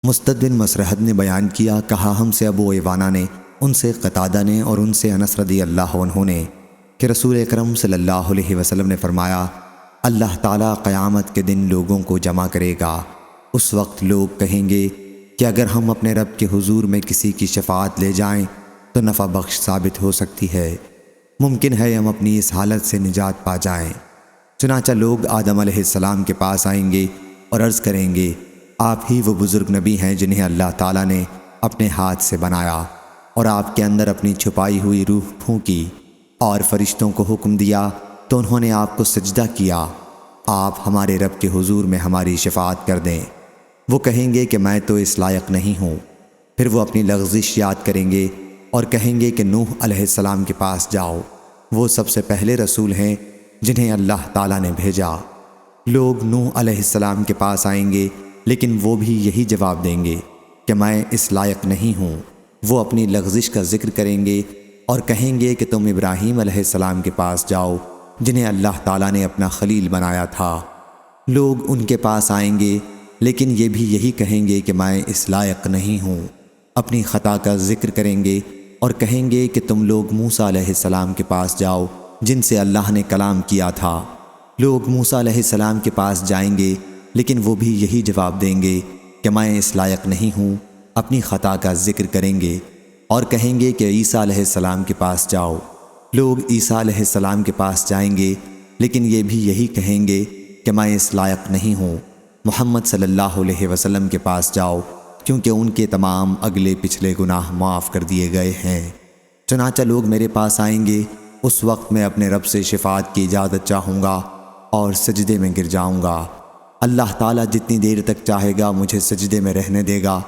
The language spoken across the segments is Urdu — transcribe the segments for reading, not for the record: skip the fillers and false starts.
مستد بن مسرحد نے بیان کیا، کہا ہم سے ابو ایوانہ نے، ان سے قتادہ نے اور ان سے انس رضی اللہ عنہ نے کہ رسول اکرم صلی اللہ علیہ وسلم نے فرمایا، اللہ تعالیٰ قیامت کے دن لوگوں کو جمع کرے گا۔ اس وقت لوگ کہیں گے کہ اگر ہم اپنے رب کے حضور میں کسی کی شفاعت لے جائیں تو نفع بخش ثابت ہو سکتی ہے، ممکن ہے ہم اپنی اس حالت سے نجات پا جائیں۔ چنانچہ لوگ آدم علیہ السلام کے پاس آئیں گے اور عرض کریں گے، آپ ہی وہ بزرگ نبی ہیں جنہیں اللہ تعالیٰ نے اپنے ہاتھ سے بنایا اور آپ کے اندر اپنی چھپائی ہوئی روح پھونکی اور فرشتوں کو حکم دیا تو انہوں نے آپ کو سجدہ کیا، آپ ہمارے رب کے حضور میں ہماری شفاعت کر دیں۔ وہ کہیں گے کہ میں تو اس لائق نہیں ہوں۔ پھر وہ اپنی لغزش یاد کریں گے اور کہیں گے کہ نوح علیہ السلام کے پاس جاؤ، وہ سب سے پہلے رسول ہیں جنہیں اللہ تعالیٰ نے بھیجا۔ لوگ نوح علیہ السلام کے پاس آئیں گے لیکن وہ بھی یہی جواب دیں گے کہ میں اس لائق نہیں ہوں۔ وہ اپنی لغزش کا ذکر کریں گے اور کہیں گے کہ تم ابراہیم علیہ السلام کے پاس جاؤ جنہیں اللہ تعالیٰ نے اپنا خلیل بنایا تھا۔ لوگ ان کے پاس آئیں گے لیکن یہ بھی یہی کہیں گے کہ میں اس لائق نہیں ہوں۔ اپنی خطا کا ذکر کریں گے اور کہیں گے کہ تم لوگ موسیٰ علیہ السلام کے پاس جاؤ جن سے اللہ نے کلام کیا تھا۔ لوگ موسیٰ علیہ السلام کے پاس جائیں گے لیکن وہ بھی یہی جواب دیں گے کہ میں اس لائق نہیں ہوں۔ اپنی خطا کا ذکر کریں گے اور کہیں گے کہ عیسیٰ علیہ السلام کے پاس جاؤ۔ لوگ عیسیٰ علیہ السلام کے پاس جائیں گے لیکن یہ بھی یہی کہیں گے کہ میں اس لائق نہیں ہوں۔ محمد صلی اللہ علیہ وسلم کے پاس جاؤ کیونکہ ان کے تمام اگلے پچھلے گناہ معاف کر دیے گئے ہیں۔ چنانچہ لوگ میرے پاس آئیں گے، اس وقت میں اپنے رب سے شفاعت کی اجازت چاہوں گا اور سجدے میں گر جاؤں گا۔ اللہ تعالیٰ جتنی دیر تک چاہے گا مجھے سجدے میں رہنے دے گا۔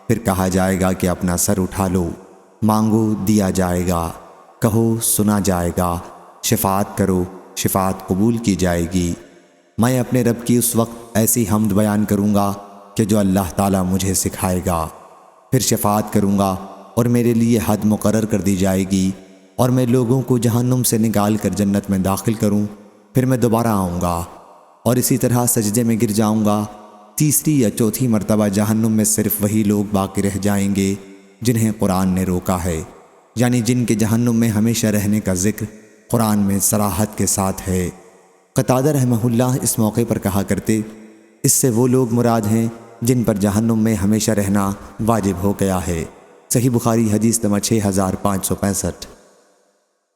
پھر کہا جائے گا کہ اپنا سر اٹھا لو، مانگو دیا جائے گا، کہو سنا جائے گا، شفاعت کرو شفاعت قبول کی جائے گی۔ میں اپنے رب کی اس وقت ایسی حمد بیان کروں گا کہ جو اللہ تعالیٰ مجھے سکھائے گا۔ پھر شفاعت کروں گا اور میرے لیے حد مقرر کر دی جائے گی اور میں لوگوں کو جہنم سے نکال کر جنت میں داخل کروں۔ پھر میں دوبارہ آؤں گا اور اسی طرح سجدے میں گر جاؤں گا۔ تیسری یا چوتھی مرتبہ جہنم میں صرف وہی لوگ باقی رہ جائیں گے جنہیں قرآن نے روکا ہے، یعنی جن کے جہنم میں ہمیشہ رہنے کا ذکر قرآن میں صراحت کے ساتھ ہے۔ قتادہ رحمہ اللہ اس موقع پر کہا کرتے، اس سے وہ لوگ مراد ہیں جن پر جہنم میں ہمیشہ رہنا واجب ہو گیا ہے۔ صحیح بخاری حدیث نمبر 6565۔